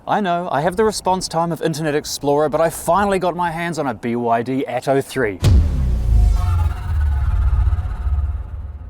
I know, I have the response time of Internet Explorer, but I finally got my hands on a BYD ATTO 3.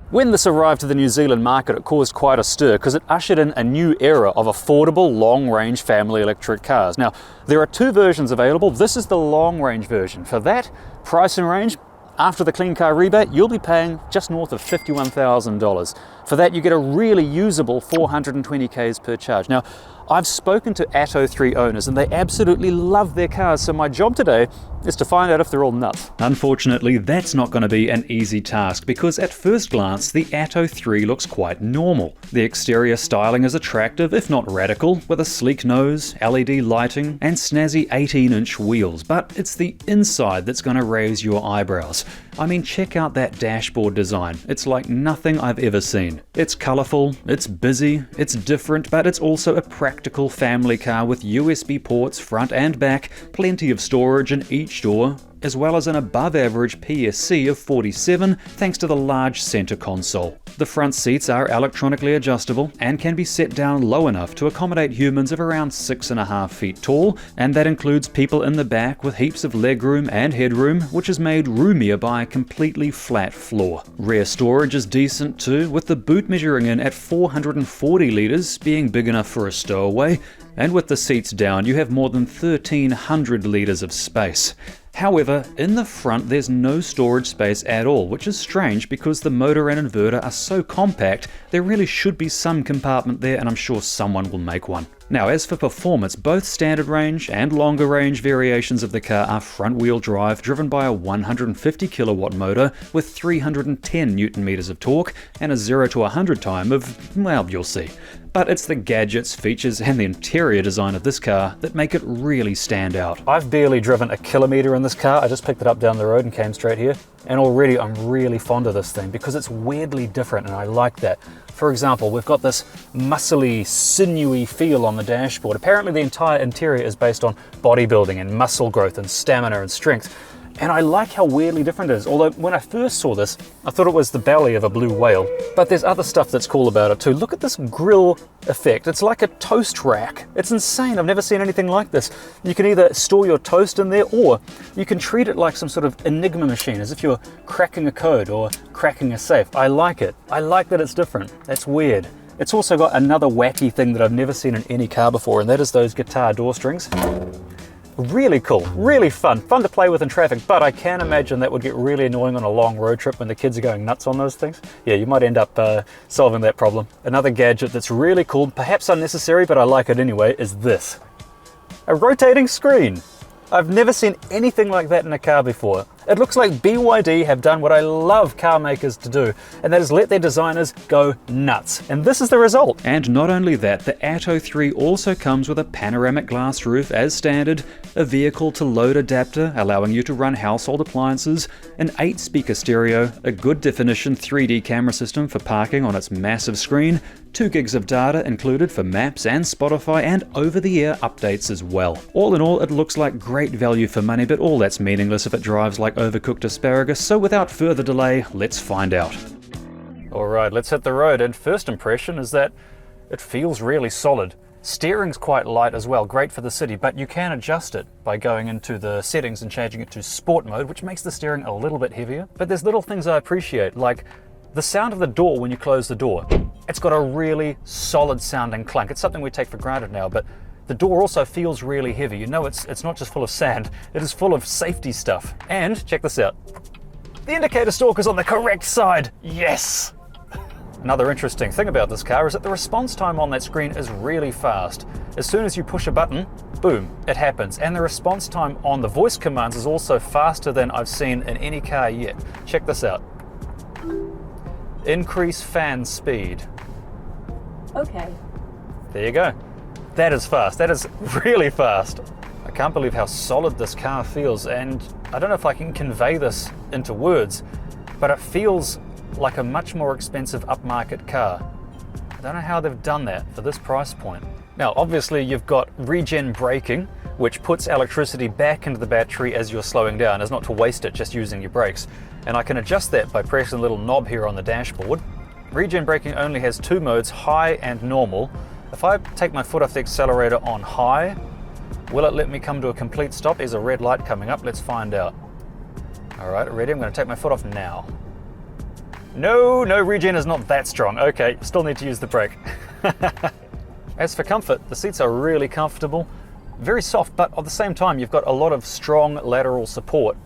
When this arrived to the New Zealand market, it caused quite a stir because it ushered in a new era of affordable long-range family electric cars. Now, there are two versions available. This is the long-range version. For that price and range, after the Clean Car Rebate, you'll be paying just north of $51,000. For that, you get a really usable 420 k's per charge. Now, I've spoken to ATTO 3 owners and they absolutely love their cars, so my job today is to find out if they're all nuts. Unfortunately, that's not going to be an easy task because at first glance, the ATTO 3 looks quite normal. The exterior styling is attractive, if not radical, with a sleek nose, LED lighting, and snazzy 18-inch wheels, but it's the inside that's going to raise your eyebrows. I mean, check out that dashboard design. It's like nothing I've ever seen. It's colourful, it's busy, it's different, but it's also a practical family car with USB ports front and back, plenty of storage in each door, as well as an above-average PSC of 47 thanks to the large center console. The front seats are electronically adjustable and can be set down low enough to accommodate humans of around 6.5 feet tall, and that includes people in the back with heaps of legroom and headroom, which is made roomier by a completely flat floor. Rear storage is decent too, with the boot measuring in at 440 litres, being big enough for a stowaway, and with the seats down you have more than 1,300 litres of space. However, in the front there's no storage space at all, which is strange because the motor and inverter are so compact, there really should be some compartment there, and I'm sure someone will make one. Now, as for performance, both standard range and longer range variations of the car are front-wheel drive, driven by a 150 kilowatt motor with 310 newton meters of torque and a 0 to 100 time of, well, you'll see. But it's the gadgets, features, and the interior design of this car that make it really stand out. I've barely driven a kilometer in this car. I just picked it up down the road and came straight here. And already I'm really fond of this thing because it's weirdly different, and I like that. For example, we've got this muscly, sinewy feel on the dashboard. Apparently the entire interior is based on bodybuilding and muscle growth and stamina and strength. And I like how weirdly different it is. Although when I first saw this, I thought it was the belly of a blue whale. But there's other stuff that's cool about it too. Look at this grille effect. It's like a toast rack. It's insane. I've never seen anything like this. You can either store your toast in there, or you can treat it like some sort of Enigma machine, as if you're cracking a code or cracking a safe. I like it. I like that it's different. That's weird. It's also got another wacky thing that I've never seen in any car before, and that is those guitar door strings. Really cool, really fun to play with in traffic, but I can imagine that would get really annoying on a long road trip when the kids are going nuts on those things. Yeah, you might end up solving that problem. Another gadget that's really cool, perhaps unnecessary, but I like it anyway, is this. A rotating screen. I've never seen anything like that in a car before. It looks like BYD have done what I love car makers to do, and that is let their designers go nuts. And this is the result. And not only that, the ATTO 3 also comes with a panoramic glass roof as standard, a vehicle to load adapter allowing you to run household appliances, an 8-speaker stereo, a good definition 3D camera system for parking on its massive screen, 2 gigs of data included for maps and Spotify, and over-the-air updates as well. All in all, it looks like great value for money, but all that's meaningless if it drives like overcooked asparagus, so without further delay, let's find out. Alright, let's hit the road, and first impression is that it feels really solid. Steering's quite light as well, great for the city, but you can adjust it by going into the settings and changing it to sport mode, which makes the steering a little bit heavier. But there's little things I appreciate, like the sound of the door when you close the door. It's got a really solid sounding clunk. It's something we take for granted now, but the door also feels really heavy. You know, it's not just full of sand, it is full of safety stuff. And check this out. The indicator stalker's on the correct side. Yes! Another interesting thing about this car is that the response time on that screen is really fast. As soon as you push a button, boom, it happens. And the response time on the voice commands is also faster than I've seen in any car yet. Check this out. Increase fan speed. Okay. There you go. That is fast. That is really fast. I can't believe how solid this car feels, and I don't know if I can convey this into words, but it feels like a much more expensive upmarket car. I don't know how they've done that for this price point. Now, obviously you've got regen braking, which puts electricity back into the battery as you're slowing down, as not to waste it just using your brakes. And I can adjust that by pressing the little knob here on the dashboard. Regen braking only has 2 modes, high and normal. If I take my foot off the accelerator on high, will it let me come to a complete stop? There's a red light coming up, let's find out. All right, ready? I'm gonna take my foot off now. No, regen is not that strong. Okay, still need to use the brake. As for comfort, the seats are really comfortable, very soft, but at the same time, you've got a lot of strong lateral support.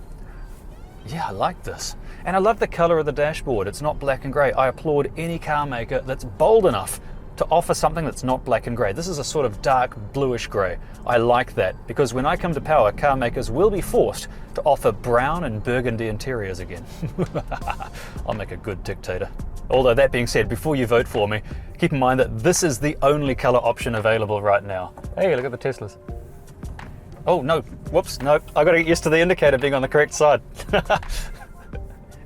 Yeah, I like this. And I love the color of the dashboard. It's not black and gray. I applaud any car maker that's bold enough to offer something that's not black and gray. This is a sort of dark bluish gray. I like that because when I come to power, car makers will be forced to offer brown and burgundy interiors again. I'll make a good dictator. Although that being said, before you vote for me, keep in mind that this is the only color option available right now. Hey, look at the Teslas. Oh no, whoops, no, I gotta get used to the indicator being on the correct side.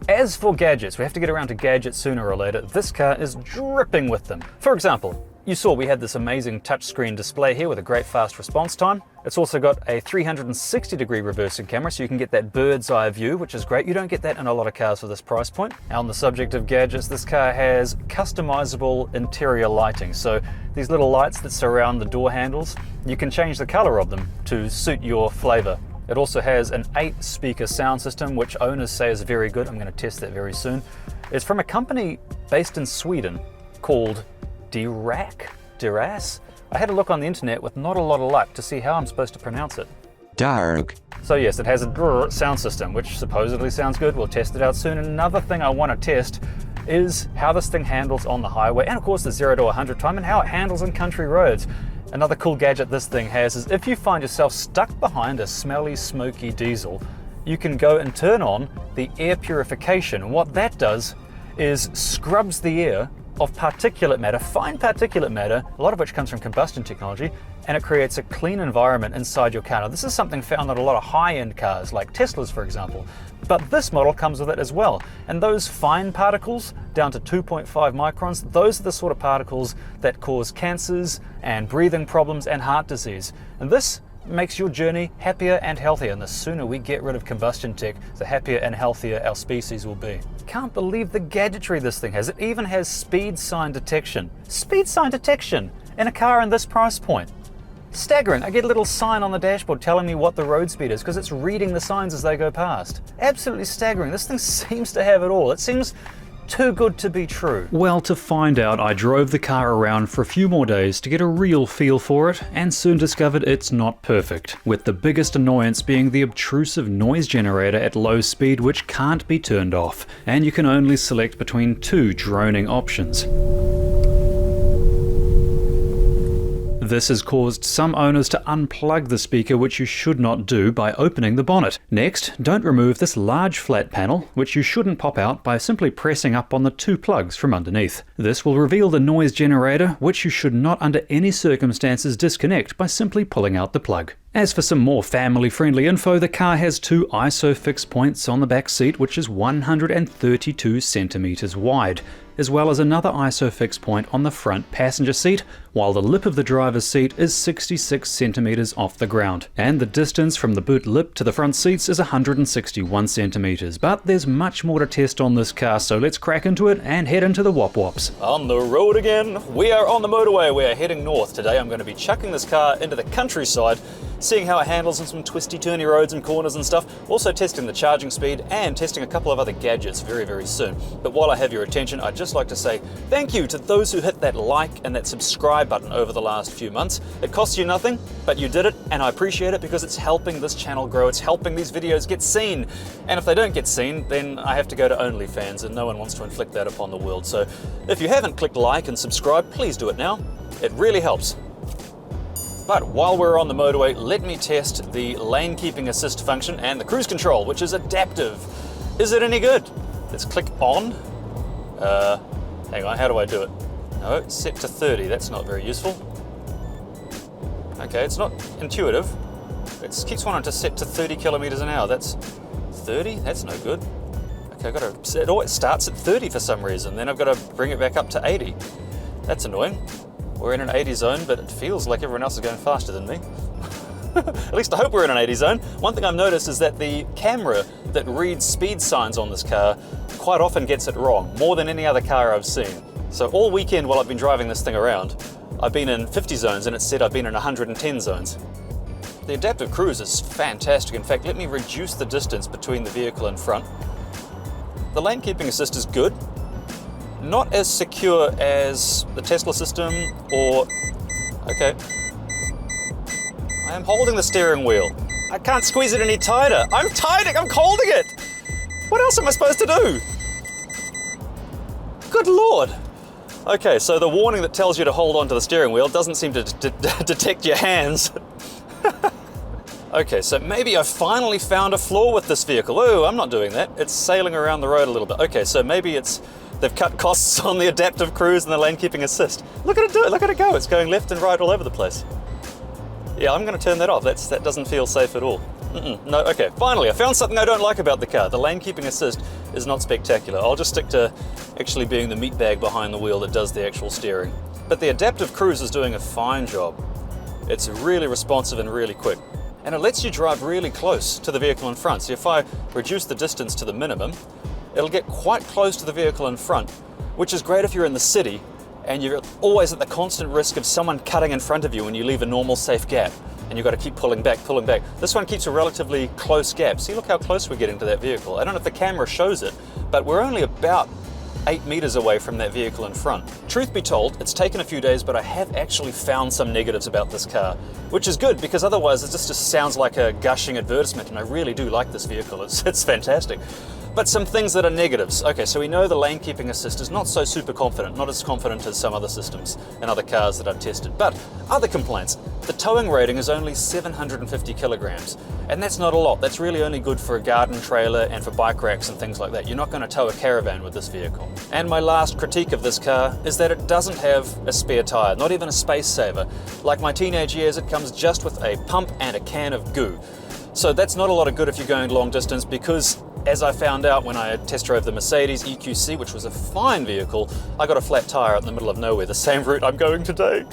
As for gadgets, we have to get around to gadgets sooner or later. This car is dripping with them. For example, you saw we had this amazing touchscreen display here with a great fast response time. It's also got a 360-degree reversing camera, so you can get that bird's eye view, which is great. You don't get that in a lot of cars for this price point. Now, on the subject of gadgets, this car has customizable interior lighting. So these little lights that surround the door handles, you can change the color of them to suit your flavor. It also has an 8-speaker sound system, which owners say is very good. I'm going to test that very soon. It's from a company based in Sweden called Deras. I had a look on the internet with not a lot of luck to see how I'm supposed to pronounce it. Dark. So yes, it has a sound system, which supposedly sounds good. We'll test it out soon. Another thing I want to test is how this thing handles on the highway, and of course the 0 to 100 time, and how it handles on country roads. Another cool gadget this thing has is if you find yourself stuck behind a smelly, smoky diesel, you can go and turn on the air purification. And what that does is scrubs the air of particulate matter, fine particulate matter, a lot of which comes from combustion technology, and it creates a clean environment inside your car. Now, this is something found on a lot of high-end cars, like Teslas, for example. But this model comes with it as well. And those fine particles, down to 2.5 microns, those are the sort of particles that cause cancers and breathing problems and heart disease. And this makes your journey happier and healthier. And the sooner we get rid of combustion tech, the happier and healthier our species will be. Can't believe the gadgetry this thing has. It even has speed sign detection. Speed sign detection in a car in this price point. Staggering. I get a little sign on the dashboard telling me what the road speed is because it's reading the signs as they go past. Absolutely staggering. This thing seems to have it all. It seems too good to be true. Well, to find out, I drove the car around for a few more days to get a real feel for it, and soon discovered it's not perfect, with the biggest annoyance being the obtrusive noise generator at low speed which can't be turned off, and you can only select between 2 droning options. This has caused some owners to unplug the speaker, which you should not do by opening the bonnet. Next, don't remove this large flat panel, which you shouldn't pop out by simply pressing up on the 2 plugs from underneath. This will reveal the noise generator, which you should not under any circumstances disconnect by simply pulling out the plug. As for some more family-friendly info, the car has 2 ISO fix points on the back seat, which is 132 centimeters wide, as well as another ISO fix point on the front passenger seat, while the lip of the driver's seat is 66 centimeters off the ground. And the distance from the boot lip to the front seats is 161 centimeters. But there's much more to test on this car, so let's crack into it and head into the wop-wops. On the road again. We are on the motorway. We are heading north. Today I'm going to be chucking this car into the countryside, seeing how it handles on some twisty-turny roads and corners and stuff, also testing the charging speed and testing a couple of other gadgets very, very soon. But while I have your attention, I'd just like to say thank you to those who hit that like and that subscribe button over the last few months. It costs you nothing, but you did it, and I appreciate it because it's helping this channel grow. It's helping these videos get seen. And if they don't get seen, then I have to go to OnlyFans, and no one wants to inflict that upon the world. So if you haven't clicked like and subscribe, please do it now. It really helps. But while we're on the motorway, let me test the lane keeping assist function and the cruise control, which is adaptive. Is it any good? Let's click on. Hang on, how do I do it? No, it's set to 30, that's not very useful. Okay, it's not intuitive. It keeps wanting to set to 30 kilometers an hour. That's 30, that's no good. Okay, I've got to, it always starts at 30 for some reason, then I've got to bring it back up to 80. That's annoying. We're in an 80 zone, but it feels like everyone else is going faster than me. At least I hope we're in an 80 zone. One thing I've noticed is that the camera that reads speed signs on this car quite often gets it wrong, more than any other car I've seen. So all weekend while I've been driving this thing around, I've been in 50 zones and it said I've been in 110 zones. The adaptive cruise is fantastic. In fact, let me reduce the distance between the vehicle and front. The lane keeping assist is good. Not as secure as the Tesla system or... Okay. I am holding the steering wheel. I can't squeeze it any tighter. I'm holding it. What else am I supposed to do? Good Lord. Okay, so the warning that tells you to hold onto the steering wheel doesn't seem to detect your hands. Okay, so maybe I finally found a flaw with this vehicle. Oh, I'm not doing that. It's sailing around the road a little bit. Okay, so maybe they've cut costs on the adaptive cruise and the lane keeping assist. Look at it do it, look at it go. It's going left and right all over the place. Yeah, I'm gonna turn that off. That doesn't feel safe at all. No, okay, finally, I found something I don't like about the car. The lane keeping assist is not spectacular. I'll just stick to actually being the meat bag behind the wheel that does the actual steering. But the adaptive cruise is doing a fine job. It's really responsive and really quick. And it lets you drive really close to the vehicle in front. So if I reduce the distance to the minimum, it'll get quite close to the vehicle in front, which is great if you're in the city and you're always at the constant risk of someone cutting in front of you when you leave a normal safe gap and you've got to keep pulling back. This one keeps a relatively close gap. See, look how close we're getting to that vehicle. I don't know if the camera shows it, but we're only about 8 meters away from that vehicle in front. Truth be told, it's taken a few days, but I have actually found some negatives about this car, which is good because otherwise it just sounds like a gushing advertisement, and I really do like this vehicle. It's fantastic. But some things that are negatives. Okay, so we know the lane keeping assist is not so super confident, not as confident as some other systems and other cars that I've tested. But other complaints, the towing rating is only 750 kilograms, and that's not a lot. That's really only good for a garden trailer and for bike racks and things like that. You're not going to tow a caravan with this vehicle. And my last critique of this car is that it doesn't have a spare tire, not even a space saver. Like my teenage years, it comes just with a pump and a can of goo. So that's not a lot of good if you're going long distance because, as I found out when I test drove the Mercedes EQC, which was a fine vehicle, I got a flat tire out in the middle of nowhere, the same route I'm going today.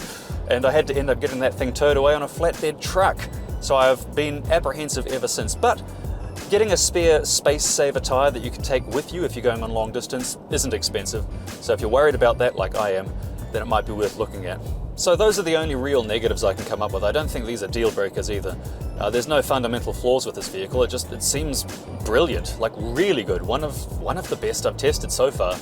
And I had to end up getting that thing towed away on a flatbed truck. So I've been apprehensive ever since. But getting a spare space saver tire that you can take with you if you're going on long distance isn't expensive. So if you're worried about that like I am, then it might be worth looking at. So those are the only real negatives I can come up with. I don't think these are deal breakers either. There's no fundamental flaws with this vehicle. It seems brilliant, like really good. One of the best I've tested so far.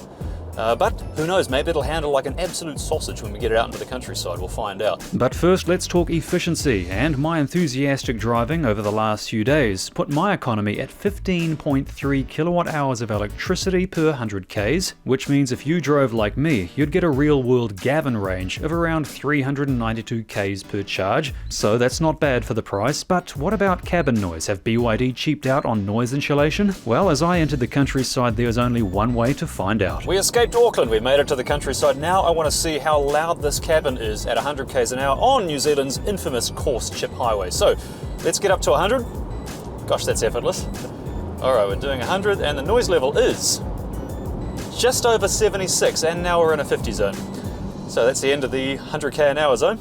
But who knows, maybe it'll handle like an absolute sausage when we get it out into the countryside. We'll find out. But first, let's talk efficiency, and my enthusiastic driving over the last few days put my economy at 15.3 kilowatt hours of electricity per 100 Ks, which means if you drove like me, you'd get a real-world Gavin range of around 392 Ks per charge, so that's not bad for the price. But what about cabin noise? Have BYD cheaped out on noise insulation? Well, as I entered the countryside, there's only one way to find out. We escaped Auckland, we made it to the countryside. Now I want to see how loud this cabin is at 100 k's an hour on New Zealand's infamous coarse chip highway. So let's get up to 100. Gosh, that's effortless. Alright, we're doing 100 and the noise level is just over 76, and now we're in a 50 zone. So that's the end of the 100k an hour zone.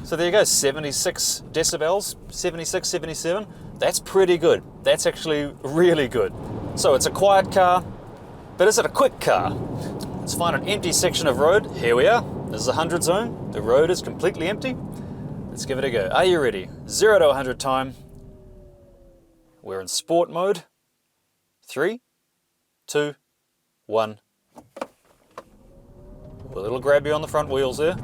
So there you go, 76 decibels, 76, 77. That's pretty good. That's actually really good. So it's a quiet car, but is it a quick car? Let's find an empty section of road. Here we are. This is a 100 zone. The road is completely empty. Let's give it a go. Are you ready? 0 to 100 time. We're in sport mode. 3, 2, 1. A little grabby on the front wheels there.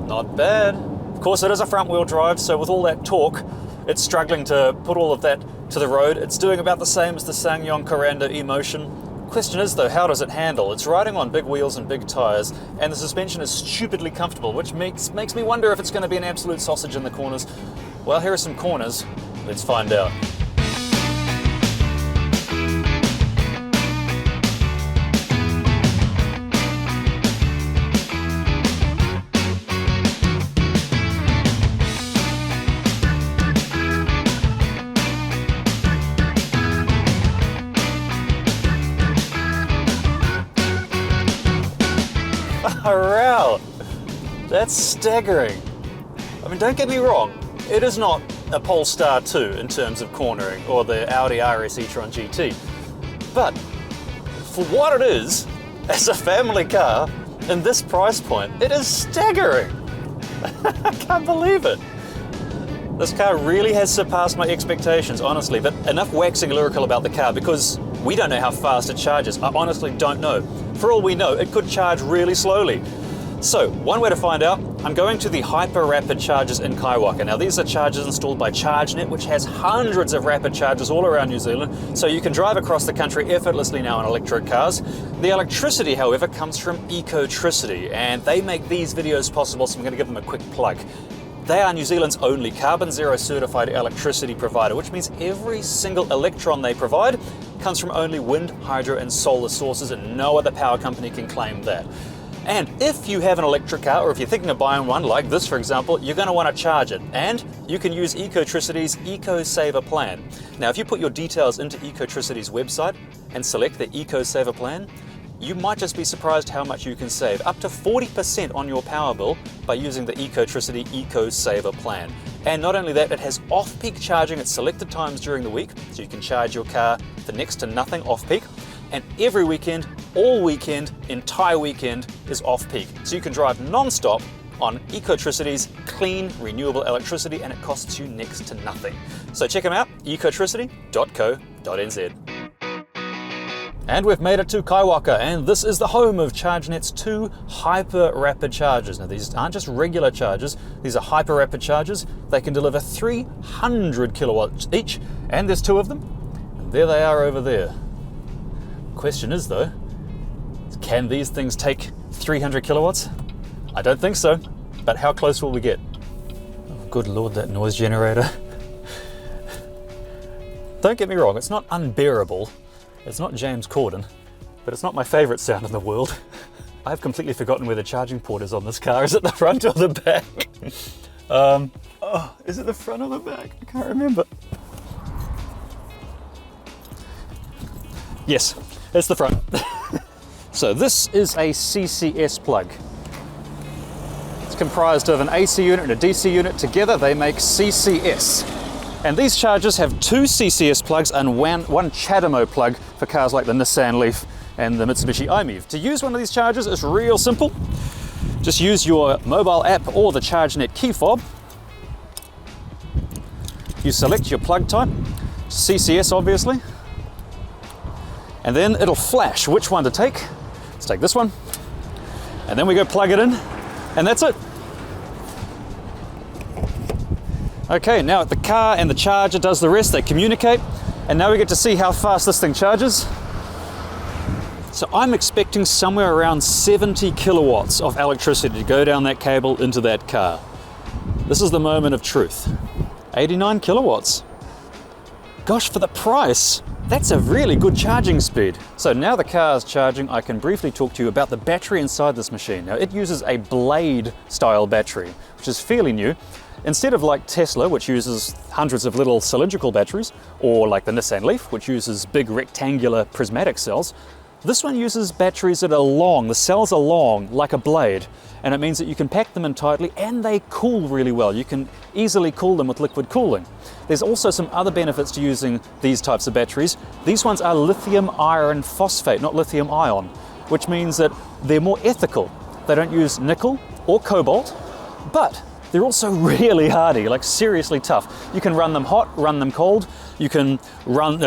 Not bad. Of course, it is a front wheel drive, so with all that torque, it's struggling to put all of that to the road. It's doing about the same as the SsangYong Kuranda E-Motion. Question is though, how does it handle? It's riding on big wheels and big tires, and the suspension is stupidly comfortable, which makes me wonder if it's going to be an absolute sausage in the corners. Well, here are some corners. Let's find out. Wow, that's staggering. I mean, don't get me wrong, it is not a Polestar 2 in terms of cornering or the Audi RS e-tron GT, but for what it is, as a family car in this price point. It is staggering. I can't believe it. This car really has surpassed my expectations, honestly, but enough waxing lyrical about the car because we don't know how fast it charges. I honestly don't know. For all we know, it could charge really slowly. So, one way to find out, I'm going to the hyper rapid chargers in Kaiwaka. Now, these are chargers installed by ChargeNet, which has hundreds of rapid chargers all around New Zealand, so you can drive across the country effortlessly now in electric cars. The electricity, however, comes from Ecotricity, and they make these videos possible, so I'm going to give them a quick plug. They are New Zealand's only carbon zero certified electricity provider, which means every single electron they provide comes from only wind, hydro and solar sources, and no other power company can claim that. And if you have an electric car, or if you're thinking of buying one like this for example, you're going to want to charge it, and you can use Ecotricity's EcoSaver plan. Now if you put your details into Ecotricity's website and select the EcoSaver plan, you might just be surprised how much you can save, up to 40% on your power bill by using the Ecotricity EcoSaver plan. And not only that, it has off-peak charging at selected times during the week, so you can charge your car for next to nothing off-peak. And every weekend, all weekend, entire weekend is off-peak. So you can drive non-stop on Ecotricity's clean, renewable electricity, and it costs you next to nothing. So check them out, ecotricity.co.nz. And we've made it to Kaiwaka, and this is the home of ChargeNet's 2 hyper rapid chargers. Now these aren't just regular chargers, these are hyper rapid chargers. They can deliver 300 kilowatts each, and there's 2 of them. And there they are over there. Question is though, can these things take 300 kilowatts? I don't think so, but how close will we get? Oh, good Lord, that noise generator. Don't get me wrong, it's not unbearable. It's not James Corden, but it's not my favorite sound in the world. I've completely forgotten where the charging port is on this car. Is it the front or the back? Is it the front or the back? I can't remember. Yes, it's the front. So this is a CCS plug. It's comprised of an AC unit and a DC unit. Together they make CCS. And these chargers have 2 CCS plugs and one CHAdeMO plug for cars like the Nissan Leaf and the Mitsubishi i-MiEV. To use one of these chargers is real simple. Just use your mobile app or the ChargeNet key fob. You select your plug type, CCS obviously, and then it'll flash which one to take. Let's take this one, and then we go plug it in, and that's it. Okay, now the car and the charger does the rest, they communicate, and now we get to see how fast this thing charges. So I'm expecting somewhere around 70 kilowatts of electricity to go down that cable into that car. This is the moment of truth. 89 kilowatts. Gosh, for the price, that's a really good charging speed. So now the car is charging, I can briefly talk to you about the battery inside this machine. Now it uses a blade style battery, which is fairly new. Instead of like Tesla, which uses hundreds of little cylindrical batteries, or like the Nissan Leaf, which uses big rectangular prismatic cells, this one uses batteries that are long, the cells are long, like a blade, and it means that you can pack them in tightly and they cool really well. You can easily cool them with liquid cooling. There's also some other benefits to using these types of batteries. These ones are lithium iron phosphate, not lithium ion, which means that they're more ethical. They don't use nickel or cobalt, but they're also really hardy, like seriously tough. You can run them hot, run them cold. You can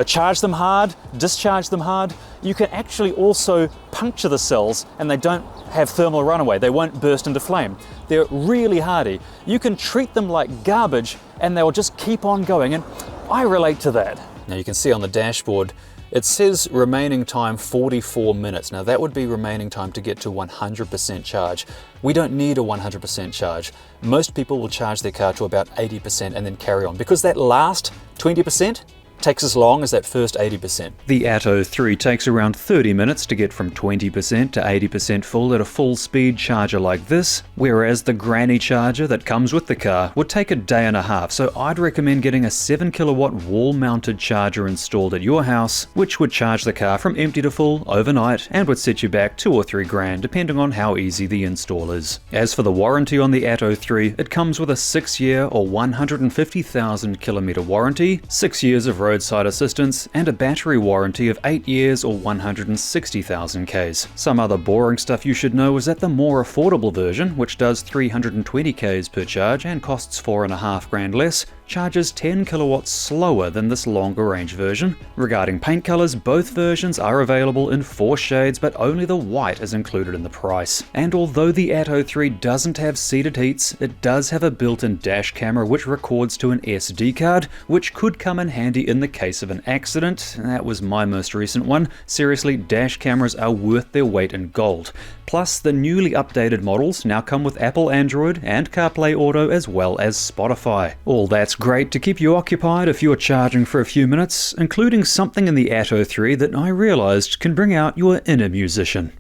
charge them hard, discharge them hard. You can actually also puncture the cells and they don't have thermal runaway. They won't burst into flame. They're really hardy. You can treat them like garbage and they'll just keep on going, and I relate to that. Now you can see on the dashboard, it says remaining time 44 minutes. Now that would be remaining time to get to 100% charge. We don't need a 100% charge. Most people will charge their car to about 80% and then carry on, because that last 20% takes as long as that first 80%. The ATTO 3 takes around 30 minutes to get from 20% to 80% full at a full speed charger like this, whereas the granny charger that comes with the car would take a day and a half, so I'd recommend getting a 7 kilowatt wall mounted charger installed at your house, which would charge the car from empty to full overnight and would set you back $2 or $3 grand depending on how easy the install is. As for the warranty on the ATTO 3, it comes with a 6-year or 150,000 kilometer warranty, 6 years of roadside assistance, and a battery warranty of 8 years or 160,000 Ks. Some other boring stuff you should know is that the more affordable version, which does 320 Ks per charge and costs $4,500 less, charges 10 kilowatts slower than this longer range version. Regarding paint colors, both versions are available in 4 shades, but only the white is included in the price. And although the ATTO 3 doesn't have seated heats, it does have a built-in dash camera which records to an SD card, which could come in handy in the case of an accident. That was my most recent one. Seriously, dash cameras are worth their weight in gold. Plus, the newly updated models now come with Apple Android and CarPlay Auto as well as Spotify. All that's great to keep you occupied if you're charging for a few minutes, including something in the ATTO 3 that I realized can bring out your inner musician.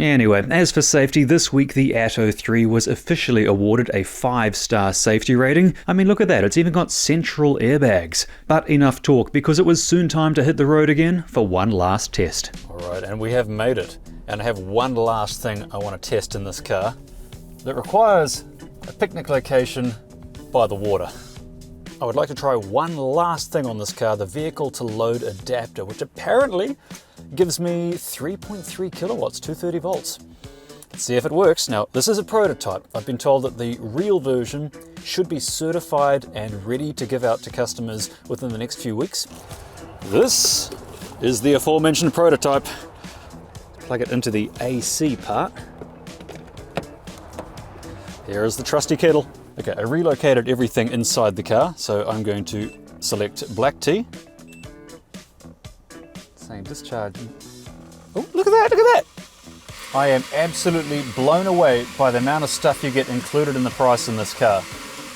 Anyway, as for safety, this week the ATTO 3 was officially awarded a 5-star safety rating. I mean, look at that, it's even got central airbags. But enough talk, because it was soon time to hit the road again for one last test. Alright, and we have made it. And I have one last thing I want to test in this car that requires a picnic location by the water. I would like to try one last thing on this car, the vehicle to load adapter, which apparently gives me 3.3 kilowatts, 230 volts. Let's see if it works. Now, this is a prototype. I've been told that the real version should be certified and ready to give out to customers within the next few weeks. This is the aforementioned prototype. Plug it into the AC part. Here is the trusty kettle. Okay, I relocated everything inside the car, so I'm going to select black tea. Saying discharge. Oh, look at that, look at that! I am absolutely blown away by the amount of stuff you get included in the price in this car.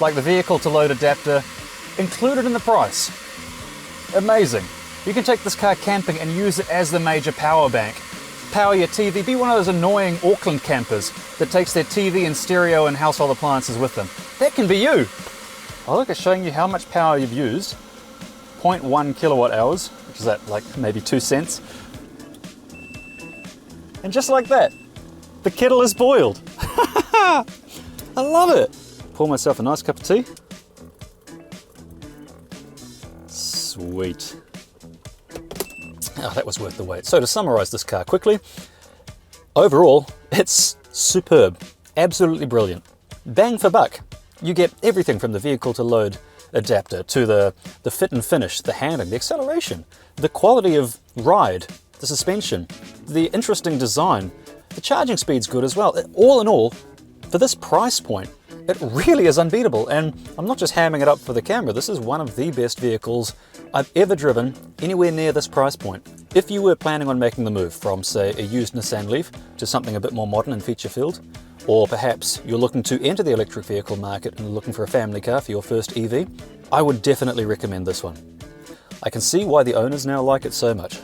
Like the vehicle to load adapter, included in the price. Amazing. You can take this car camping and use it as the major power bank. Power your TV, be one of those annoying Auckland campers that takes their TV and stereo and household appliances with them. That can be you. I'll look at showing you how much power you've used. 0.1 kilowatt hours, which is at like maybe 2 cents. And just like that, the kettle is boiled. I love it. Pour myself a nice cup of tea. Sweet. Oh, that was worth the wait. So to summarize this car quickly, overall, it's superb, absolutely brilliant. Bang for buck. You get everything from the vehicle to load adapter to the fit and finish, the handling, the acceleration, the quality of ride, the suspension, the interesting design, the charging speed's good as well. All in all, for this price point, it really is unbeatable, and I'm not just hamming it up for the camera. This is one of the best vehicles I've ever driven anywhere near this price point. If you were planning on making the move from, say, a used Nissan Leaf to something a bit more modern and feature-filled, or perhaps you're looking to enter the electric vehicle market and looking for a family car for your first EV, I would definitely recommend this one. I can see why the owners now like it so much.